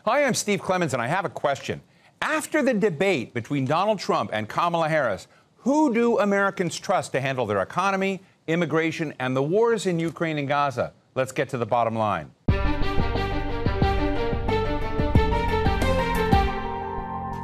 Hi, I'm Steve Clemons, and I have a question. After the debate between Donald Trump and Kamala Harris, who do Americans trust to handle their economy, immigration, and the wars in Ukraine and Gaza? Let's get to the bottom line.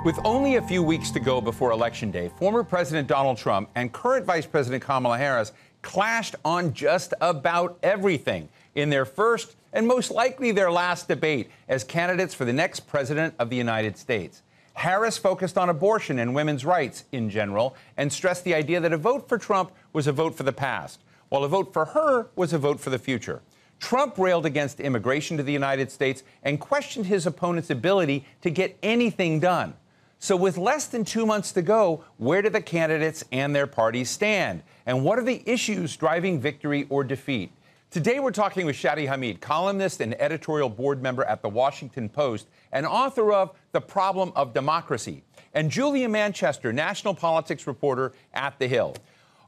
With only a few weeks to go before Election Day, former President Donald Trump and current Vice President Kamala Harris clashed on just about everything in their first and most likely their last debate as candidates for the next president of the United States. Harris focused on abortion and women's rights in general and stressed the idea that a vote for Trump was a vote for the past, while a vote for her was a vote for the future. Trump railed against immigration to the United States and questioned his opponent's ability to get anything done. So with less than 2 months to go, where do the candidates and their parties stand? And what are the issues driving victory or defeat? Today, we're talking with Shadi Hamid, columnist and editorial board member at The Washington Post and author of The Problem of Democracy, and Julia Manchester, national politics reporter at The Hill.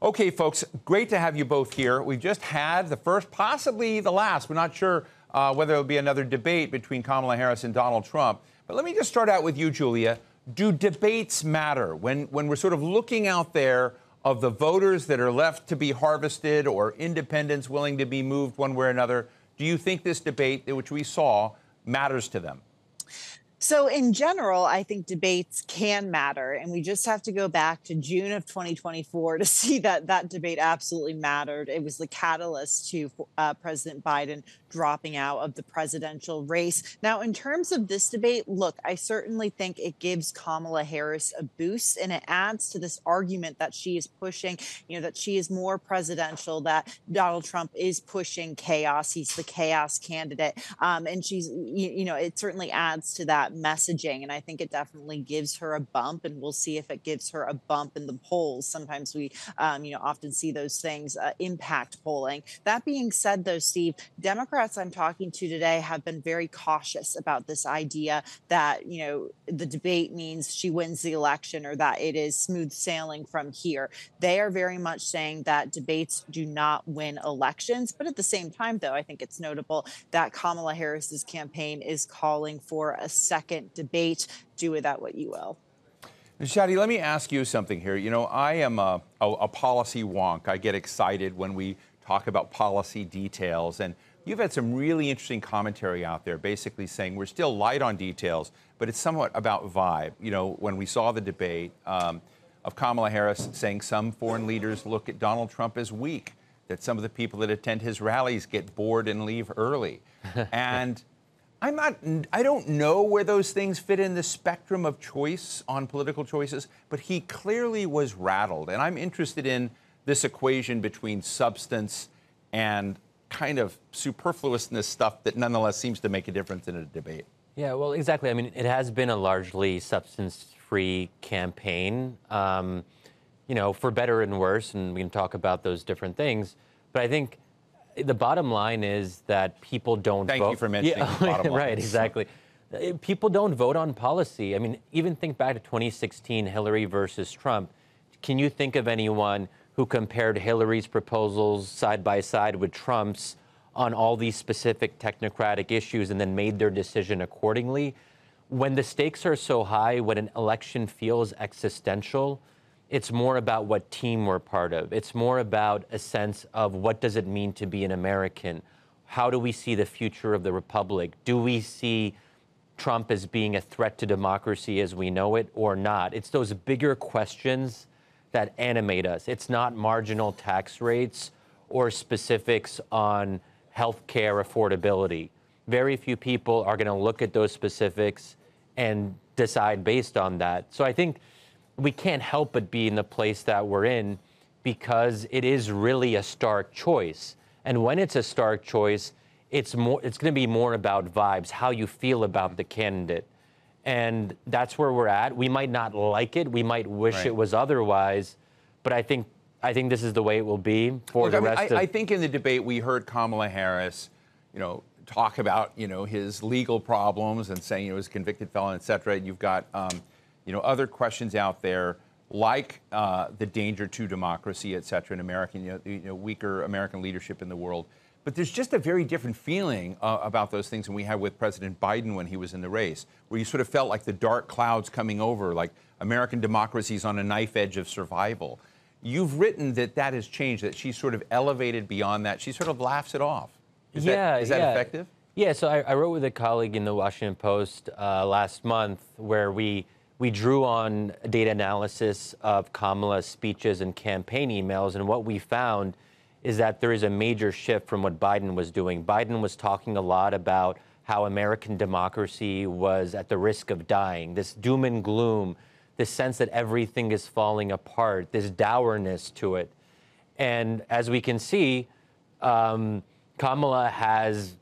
Okay, folks, great to have you both here. We've just had the first, possibly the last. We're not sure whether there'll be another debate between Kamala Harris and Donald Trump. But let me just start out with you, Julia. Do debates matter when we're sort of looking out there of the voters that are left to be harvested or independents willing to be moved one way or another? Do you think this debate, which we saw, matters to them? So in general, I think debates can matter, and we just have to go back to June of 2024 to see that that debate absolutely mattered. It was the catalyst to President Biden dropping out of the presidential race. Now, in terms of this debate, look, I certainly think it gives Kamala Harris a boost, and it adds to this argument that she is pushing, that she is more presidential, that Donald Trump is pushing chaos. He's the chaos candidate. And she's, it certainly adds to that messaging, and I think it definitely gives her a bump, and we'll see if it gives her a bump in the polls. Sometimes we often see those things impact polling. That being said, though, Steve, Democrats I'm talking to today have been very cautious about this idea that the debate means she wins the election or that it is smooth sailing from here. They are very much saying that debates do not win elections, but at the same time, though, I think it's notable that Kamala Harris's campaign is calling for a second debate. Do with that what you will. Shadi, let me ask you something here. I am a policy wonk. I get excited when we talk about policy details, and you've had some really interesting commentary out there basically saying we're still light on details, but it's somewhat about vibe. When we saw the debate of Kamala Harris saying some foreign leaders look at Donald Trump as weak, that some of the people that attend his rallies get bored and leave early. And I don't know where those things fit in the spectrum of choice on political choices, but he clearly was rattled. And I'm interested in this equation between substance and kind of superfluousness stuff that nonetheless seems to make a difference in a debate. Yeah, well, exactly. I mean, it has been a largely substance-free campaign, for better and worse, and we can talk about those different things. But I think the bottom line is that people don't vote. Thank you for mentioning the bottom line. Right, exactly. People don't vote on policy. I mean, even think back to 2016, Hillary versus Trump. Can you think of anyone who compared Hillary's proposals side by side with Trump's on all these specific technocratic issues and then made their decision accordingly? When the stakes are so high, when an election feels existential, it's more about what team we're part of. It's more about a sense of what does it mean to be an American? How do we see the future of the republic? Do we see Trump as being a threat to democracy as we know it or not? It's those bigger questions that animate us. It's not marginal tax rates or specifics on healthcare affordability. Very few people are going to look at those specifics and decide based on that. So I think we can't help but be in the place that we're in because it is really a stark choice. And when it's a stark choice, it's going to be more about vibes, how you feel about the candidate. And that's where we're at. We might not like it. We might wish it was otherwise. But I think this is the way it will be for the rest of... I think in the debate we heard Kamala Harris, talk about, his legal problems and saying he was a convicted felon, et cetera. You've got, other questions out there like the danger to democracy, et cetera, in American, weaker American leadership in the world. But there's just a very different feeling about those things than we had with President Biden when he was in the race, where you sort of felt like the dark clouds coming over, like American democracy's on a knife edge of survival. You've written that that has changed, that she's sort of elevated beyond that. She sort of laughs it off. Is that effective? Yeah, so I wrote with a colleague in the Washington Post last month where we drew on data analysis of Kamala's speeches and campaign emails, and what we found is that there is a major shift from what Biden was doing. Biden was talking a lot about how American democracy was at the risk of dying, this doom and gloom, this sense that everything is falling apart, this dourness to it. And as we can see, Kamala has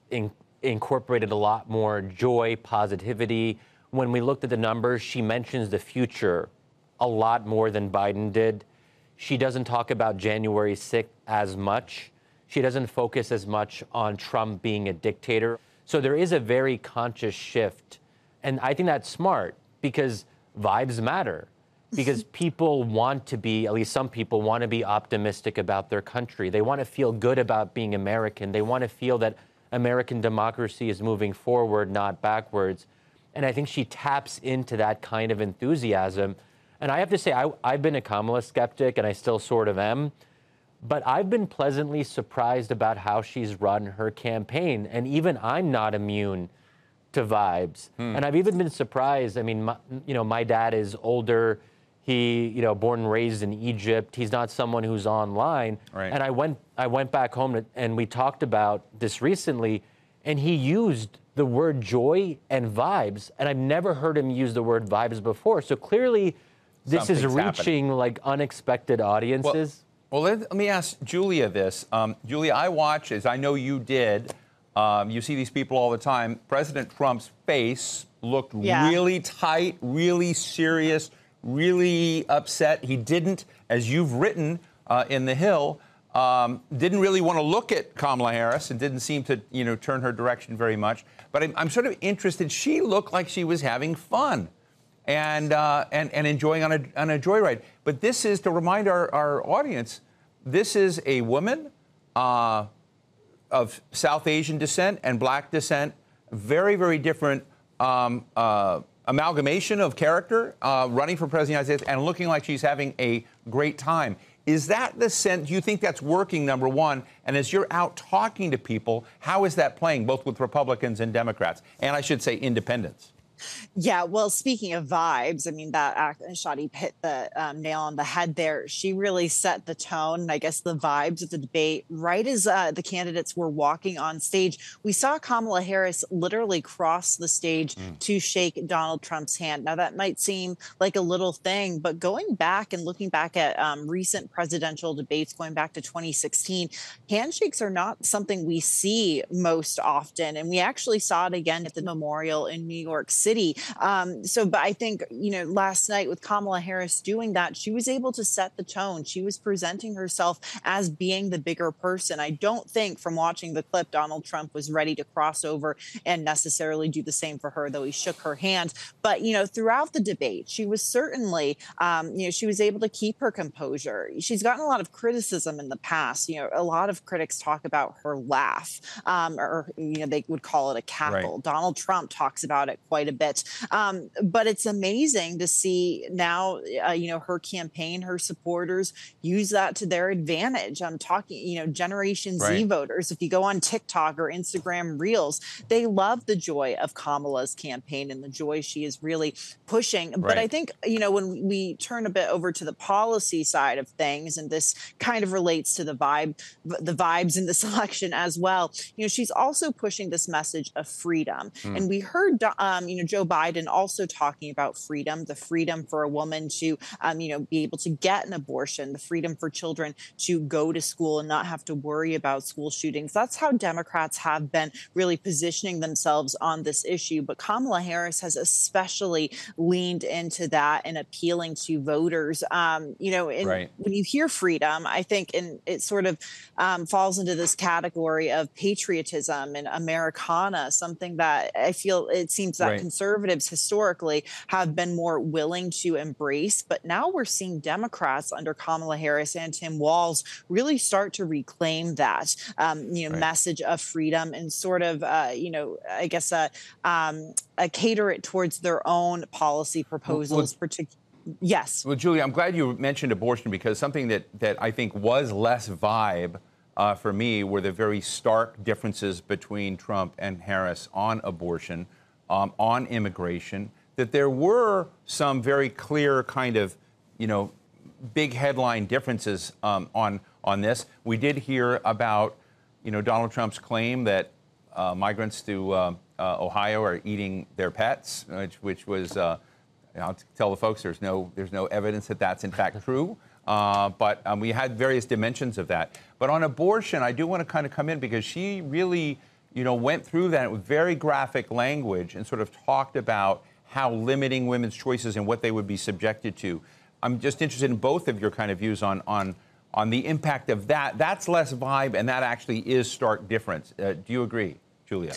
incorporated a lot more joy, positivity. When we looked at the numbers, she mentions the future a lot more than Biden did. She doesn't talk about January 6th as much. She doesn't focus as much on Trump being a dictator. So there is a very conscious shift. And I think that's smart because vibes matter. Because people want to be, at least some people want to be optimistic about their country. They want to feel good about being American. They want to feel that American democracy is moving forward, not backwards. And I think she taps into that kind of enthusiasm. And I have to say, I've been a Kamala skeptic, and I still sort of am. But I've been pleasantly surprised about how she's run her campaign. And even I'm not immune to vibes. And I've even been surprised. I mean, my dad is older. He, born and raised in Egypt. He's not someone who's online. Right. And I went back home and we talked about this recently, and he used the word joy and vibes. And I've never heard him use the word vibes before. So clearly, this is reaching like unexpected audiences. Well, let me ask Julia this. Julia, I watch, as I know you did, you see these people all the time. President Trump's face looked really tight, really serious, really upset. He didn't, as you've written in The Hill, didn't really want to look at Kamala Harris and didn't seem to, turn her direction very much. But I'm sort of interested. She looked like she was having fun and enjoying on a joyride. But this is, to remind our audience, this is a woman of South Asian descent and black descent, very, very different amalgamation of character, running for president of the United States and looking like she's having a great time. Is that the sense? Do you think that's working, number one? And as you're out talking to people, how is that playing, both with Republicans and Democrats? And I should say independents. Yeah, well, speaking of vibes, I mean, Shadi hit the nail on the head there. She really set the tone, and I guess the vibes of the debate right as the candidates were walking on stage. We saw Kamala Harris literally cross the stage to shake Donald Trump's hand. Now, that might seem like a little thing, but going back and looking back at recent presidential debates, going back to 2016, handshakes are not something we see most often. And we actually saw it again at the memorial in New York City. But I think, last night with Kamala Harris doing that, she was able to set the tone. She was presenting herself as being the bigger person. I don't think from watching the clip, Donald Trump was ready to cross over and necessarily do the same for her, though he shook her hand. But, throughout the debate, she was certainly, she was able to keep her composure. She's gotten a lot of criticism in the past. A lot of critics talk about her laugh, or they would call it a cackle. Right. Donald Trump talks about it quite a bit. But it's amazing to see now, her campaign, her supporters use that to their advantage. I'm talking, Generation Z voters. If you go on TikTok or Instagram Reels, they love the joy of Kamala's campaign and the joy she is really pushing. But I think, when we turn a bit over to the policy side of things, and this kind of relates to the vibes in this election as well, she's also pushing this message of freedom. And we heard, Joe Biden also talking about freedom, the freedom for a woman to, be able to get an abortion, the freedom for children to go to school and not have to worry about school shootings. That's how Democrats have been really positioning themselves on this issue. But Kamala Harris has especially leaned into that and appealing to voters. When you hear freedom, I think, and it sort of falls into this category of patriotism and Americana, something that I feel it seems that conservatives historically have been more willing to embrace. But now we're seeing Democrats under Kamala Harris and Tim Walz really start to reclaim that, message of freedom and sort of, I guess, cater it towards their own policy proposals. Yes. Well, Julia, I'm glad you mentioned abortion, because something that I think was less vibe for me were the very stark differences between Trump and Harris on abortion, on immigration, that there were some very clear kind of, big headline differences on this. We did hear about, Donald Trump's claim that migrants to Ohio are eating their pets, which was, I'll tell the folks there's no evidence that that's in fact true. But we had various dimensions of that. But on abortion, I do want to kind of come in, because she really, went through that with very graphic language and sort of talked about how limiting women's choices and what they would be subjected to. I'm just interested in both of your kind of views on the impact of that. That's less vibe, and that actually is stark difference. Do you agree, Julia?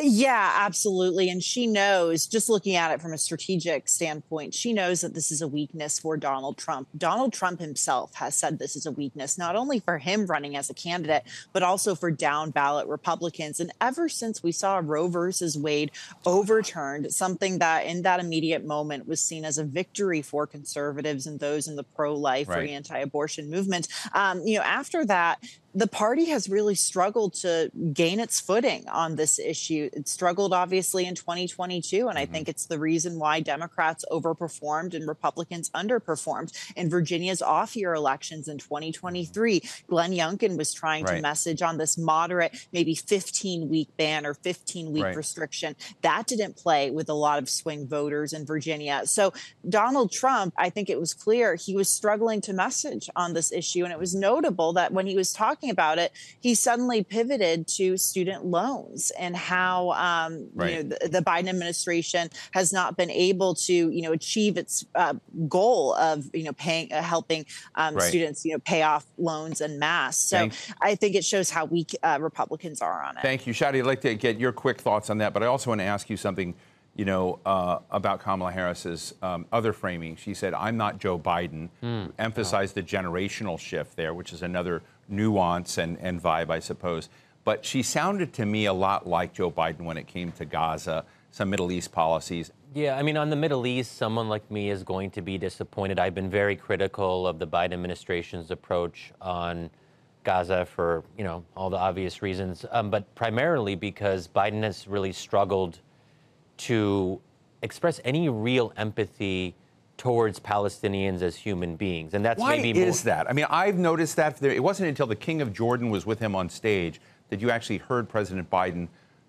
Yeah, absolutely. And she knows, just looking at it from a strategic standpoint, she knows that this is a weakness for Donald Trump. Donald Trump himself has said this is a weakness, not only for him running as a candidate, but also for down ballot Republicans. And ever since we saw Roe versus Wade overturned, something that in that immediate moment was seen as a victory for conservatives and those in the pro-life or anti-abortion movement, after that, the party has really struggled to gain its footing on this issue. It struggled, obviously, in 2022, and I think it's the reason why Democrats overperformed and Republicans underperformed. In Virginia's off-year elections in 2023, Glenn Youngkin was trying to message on this moderate, maybe 15-week ban or 15-week restriction. That didn't play with a lot of swing voters in Virginia. So Donald Trump, I think it was clear he was struggling to message on this issue, and it was notable that when he was talking about it, he suddenly pivoted to student loans and how the Biden administration has not been able to achieve its goal of helping students pay off loans en masse. So I think it shows how weak Republicans are on it. Thank you, Shadi. I'd like to get your quick thoughts on that, but I also want to ask you something about Kamala Harris's other framing. She said, "I'm not Joe Biden," emphasized the generational shift there, which is another nuance and vibe, I suppose. But she sounded to me a lot like Joe Biden when it came to Gaza, some Middle East policies. Yeah, I mean, on the Middle East, someone like me is going to be disappointed. I've been very critical of the Biden administration's approach on Gaza for, all the obvious reasons, but primarily because Biden has really struggled to express any real empathy towards Palestinians as human beings. And that's Why maybe more... is that? I mean, I've noticed that it wasn't until the King of Jordan was with him on stage that you actually heard President Biden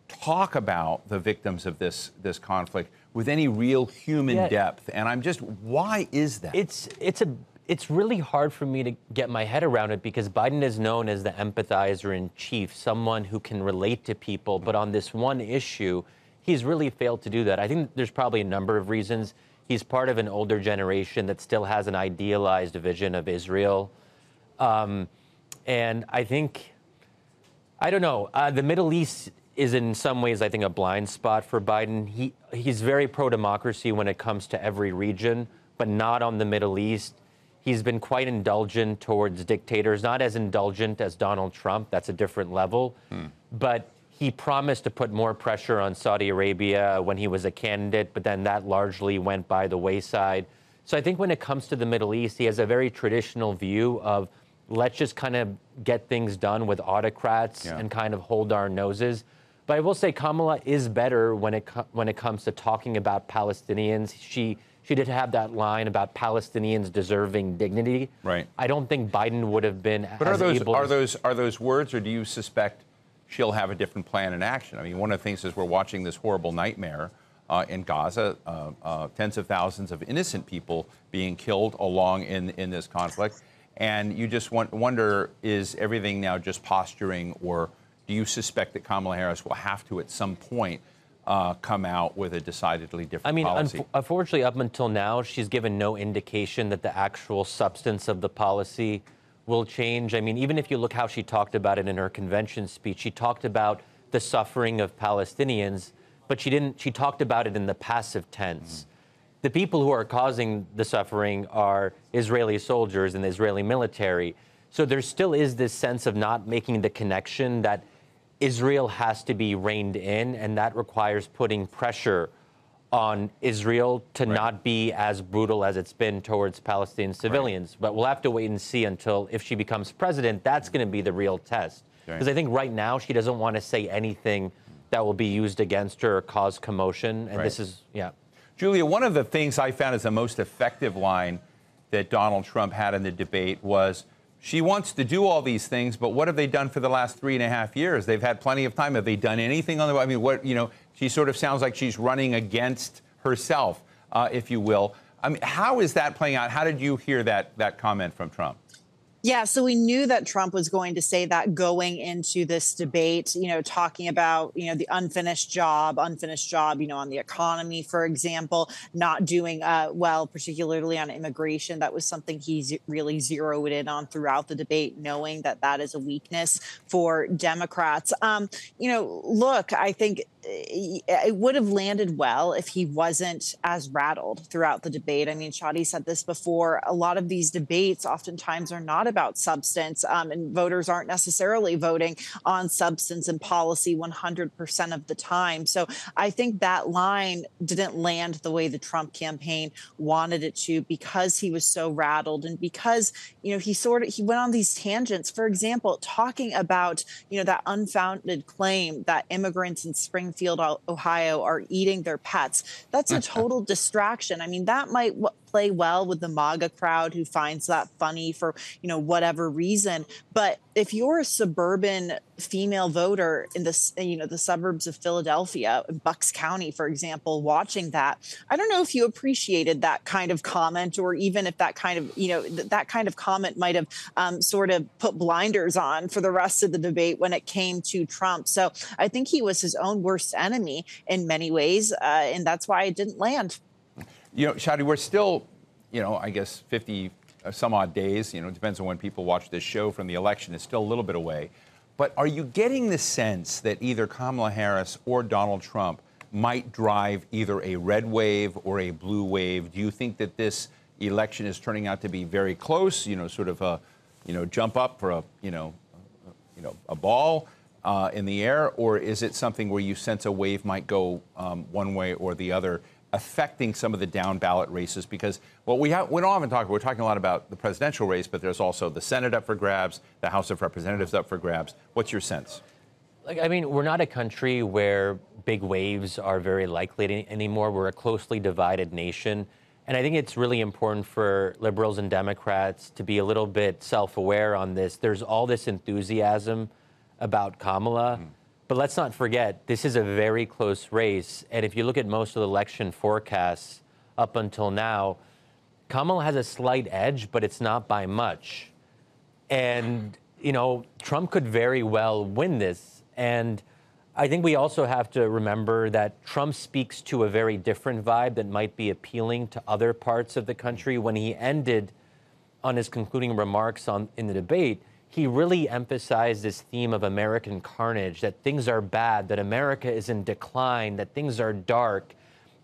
talk about the victims of this conflict with any real human depth. And I'm just, why is that? It's really hard for me to get my head around it, because Biden is known as the empathizer in chief, someone who can relate to people. But on this one issue, he's really failed to do that. I think there's probably a number of reasons. He's part of an older generation that still has an idealized vision of Israel. And I think, I don't know, the Middle East is in some ways, I think, a blind spot for Biden. He's very pro-democracy when it comes to every region, but not on the Middle East. He's been quite indulgent towards dictators, not as indulgent as Donald Trump. That's a different level. But he promised to put more pressure on Saudi Arabia when he was a candidate, but then that largely went by the wayside. So I think when it comes to the Middle East, he has a very traditional view of let's just kind of get things done with autocrats and kind of hold our noses. But I will say Kamala is better when it comes to talking about Palestinians. She did have that line about Palestinians deserving dignity. Right. I don't think Biden would have been but as able. Are those words, or do you suspect she'll have a different plan in action? I mean, one of the things is we're watching this horrible nightmare in Gaza, tens of thousands of innocent people being killed along in this conflict. And you just wonder, is everything now just posturing, or do you suspect that Kamala Harris will have to, at some point, come out with a decidedly different policy? Unfortunately, up until now, she's given no indication that the actual substance of the policy will change. I mean, even if you look how she talked about it in her convention speech, she talked about the suffering of Palestinians, but she talked about it in the passive tense. The people who are causing the suffering are Israeli soldiers and the Israeli military. So there still is this sense of not making the connection that Israel has to be reined in, and that requires putting pressure on Israel to not be as brutal as it's been towards Palestinian civilians. But we'll have to wait and see until, if she becomes president, that's going to be the real test. Because I think right now she doesn't want to say anything that will be used against her or cause commotion. And this is, Julia, one of the things I found is the most effective line that Donald Trump had in the debate was, she wants to do all these things, but what have they done for the last 3.5 years? They've had plenty of time. Have they done anything on the, I mean, what, she sort of sounds like she's running against herself, if you will. I mean, how is that playing out? How did you hear that comment from Trump? Yeah, so we knew that Trump was going to say that going into this debate, talking about, the unfinished job, on the economy, for example, not doing well, particularly on immigration. That was something he really zeroed in on throughout the debate, knowing that that is a weakness for Democrats. Look, I think it would have landed well if he wasn't as rattled throughout the debate. I mean, Shadi said this before. A lot of these debates oftentimes are not about substance, and voters aren't necessarily voting on substance and policy 100% of the time. So I think that line didn't land the way the Trump campaign wanted it to, because he was so rattled, and because, he went on these tangents. For example, talking about, that unfounded claim that immigrants in Springfield, Ohio are eating their pets. That's a total distraction. I mean, that might play well with the MAGA crowd who finds that funny for, whatever reason. But if you're a suburban female voter in the suburbs of Philadelphia, Bucks County, for example, watching that, I don't know if you appreciated that kind of comment, or even if that kind of, that kind of comment might have sort of put blinders on for the rest of the debate when it came to Trump. So I think he was his own worst enemy in many ways, and that's why it didn't land. Shadi, we're still, I guess 50 some odd days, it depends on when people watch this show, from the election. It's still a little bit away. But are you getting the sense that either Kamala Harris or Donald Trump might drive either a red wave or a blue wave? Do you think that this election is turning out to be very close, sort of a, jump up for a, a ball in the air? Or is it something where you sense a wave might go one way or the other, affecting some of the down ballot races? Because we don't often talk, we're talking a lot about the presidential race, but there's also the Senate up for grabs, the House of Representatives up for grabs. What's your sense? We're not a country where big waves are very likely anymore. We're a closely divided nation. And I think it's really important for liberals and Democrats to be a little bit self-aware on this. There's all this enthusiasm about Kamala. But let's not forget, this is a very close race. And if you look at most of the election forecasts up until now, Kamala has a slight edge, but it's not by much. And, Trump could very well win this. And I think we also have to remember that Trump speaks to a very different vibe that might be appealing to other parts of the country. When he ended on his concluding remarks in the debate, he really emphasized this theme of American carnage, that things are bad, that America is in decline, that things are dark.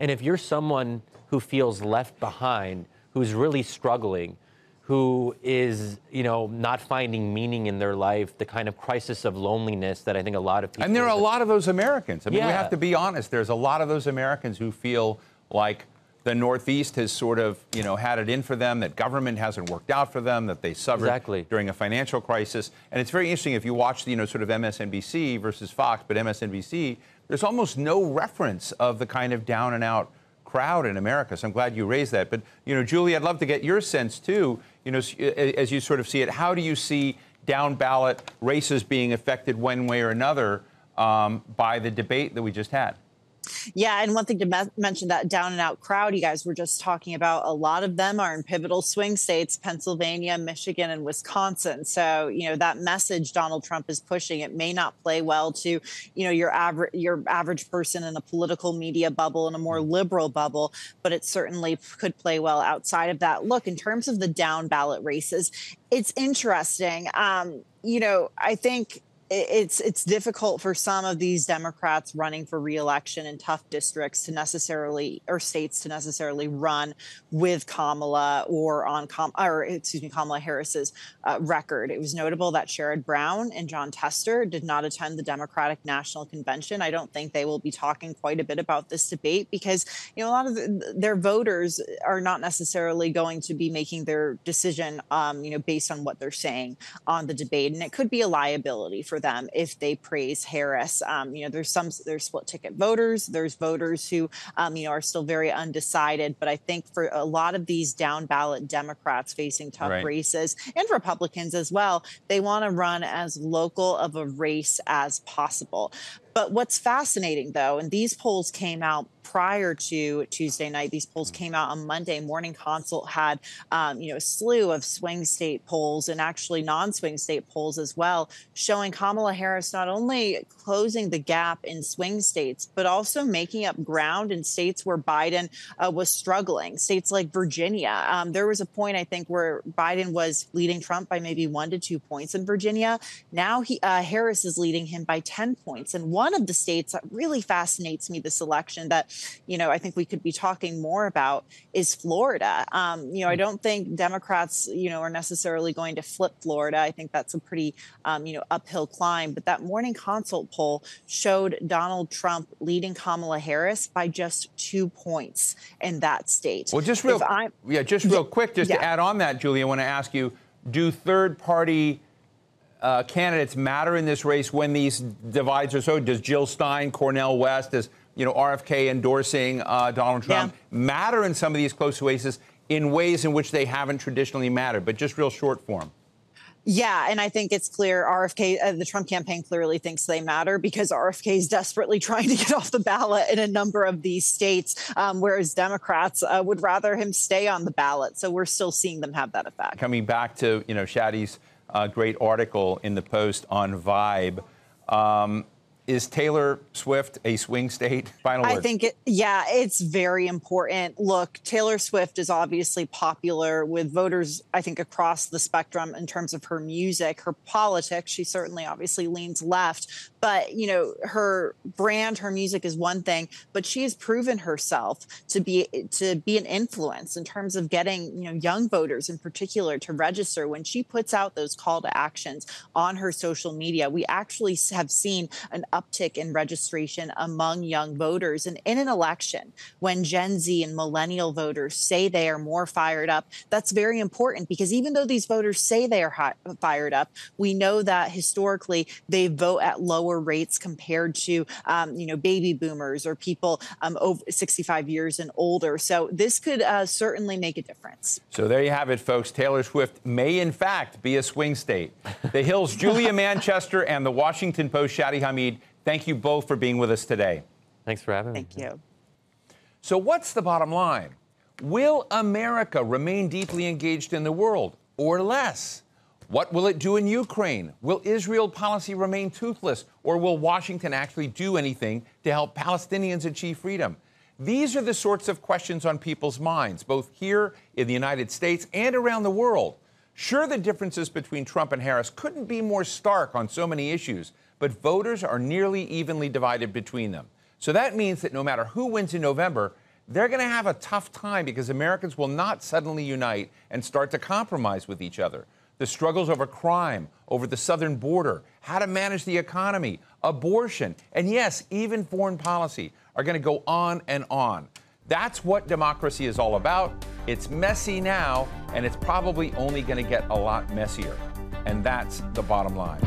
And if you're someone who feels left behind, who's really struggling, who is, not finding meaning in their life, the kind of crisis of loneliness that I think a lot of people... And there are a lot of those Americans. I mean, we have to be honest. There's a lot of those Americans who feel like the Northeast has sort of, had it in for them, that government hasn't worked out for them, that they suffered during a financial crisis. And it's very interesting if you watch, sort of MSNBC versus Fox, but MSNBC, there's almost no reference of the kind of down and out crowd in America. So I'm glad you raised that. But, Julie, I'd love to get your sense, too, as you sort of see it. How do you see down ballot races being affected one way or another by the debate that we just had? Yeah, and one thing to mention, that down and out crowd you guys were just talking about, a lot of them are in pivotal swing states, Pennsylvania, Michigan, and Wisconsin. So, that message Donald Trump is pushing, it may not play well to, your average person in a political media bubble, in a more liberal bubble, but it certainly could play well outside of that. Look, in terms of the down ballot races, it's interesting. I think it's difficult for some of these Democrats running for reelection in tough districts to necessarily, or states to necessarily run with Kamala or on Kamala Harris's record. It was notable that Sherrod Brown and John Tester did not attend the Democratic National Convention. I don't think they will be talking quite a bit about this debate because, a lot of their voters are not necessarily going to be making their decision, based on what they're saying on the debate, and it could be a liability for them if they praise Harris. There's split ticket voters. There's voters who, are still very undecided. But I think for a lot of these down ballot Democrats facing tough races, and Republicans as well, they want to run as local of a race as possible. But what's fascinating, though, and these polls came out prior to Tuesday night. These polls came out on Monday. Morning Consult had, a slew of swing state polls and actually non-swing state polls as well, showing Kamala Harris not only closing the gap in swing states, but also making up ground in states where Biden was struggling. States like Virginia. There was a point, I think, where Biden was leading Trump by maybe 1 to 2 points in Virginia. Now Harris is leading him by 10 points. And one of the states that really fascinates me this election that, I think we could be talking more about is Florida. I don't think Democrats, are necessarily going to flip Florida. I think that's a pretty, uphill climb. But that Morning Consult poll showed Donald Trump leading Kamala Harris by just 2 points in that state. Well, just real quick, to add on that, Julie, I want to ask you, do third-party candidates matter in this race when these divides are so? Does Jill Stein, Cornel West, does RFK endorsing Donald Trump matter in some of these close races in ways in which they haven't traditionally mattered? But just real short form. Yeah, and I think it's clear RFK, the Trump campaign clearly thinks they matter because RFK is desperately trying to get off the ballot in a number of these states, whereas Democrats would rather him stay on the ballot. So we're still seeing them have that effect. Coming back to, Shadi's great article in the Post on Vibe. Is Taylor Swift a swing state? Final word. I think, it's very important. Look, Taylor Swift is obviously popular with voters, I think, across the spectrum in terms of her music, her politics. She certainly obviously leans left. But, her brand, her music is one thing, but she has proven herself to be an influence in terms of getting, young voters in particular to register. When she puts out those call to actions on her social media, we actually have seen an uptick in registration among young voters. And in an election, when Gen Z and millennial voters say they are more fired up, that's very important because even though these voters say they are fired up, we know that historically they vote at lower rates compared to, baby boomers or people over 65 years and older. So this could certainly make a difference. So there you have it, folks. Taylor Swift may, in fact, be a swing state. The Hill's Julia Manchester and the Washington Post Shadi Hamid, thank you both for being with us today. Thanks for having me. Thank you. So what's the bottom line? Will America remain deeply engaged in the world or less? What will it do in Ukraine? Will Israel policy remain toothless, or will Washington actually do anything to help Palestinians achieve freedom? These are the sorts of questions on people's minds, both here in the United States and around the world. Sure, the differences between Trump and Harris couldn't be more stark on so many issues, but voters are nearly evenly divided between them. So that means that no matter who wins in November, they're going to have a tough time because Americans will not suddenly unite and start to compromise with each other. The struggles over crime, over the southern border, how to manage the economy, abortion, and yes, even foreign policy are going to go on and on. That's what democracy is all about. It's messy now, and it's probably only going to get a lot messier. And that's the bottom line.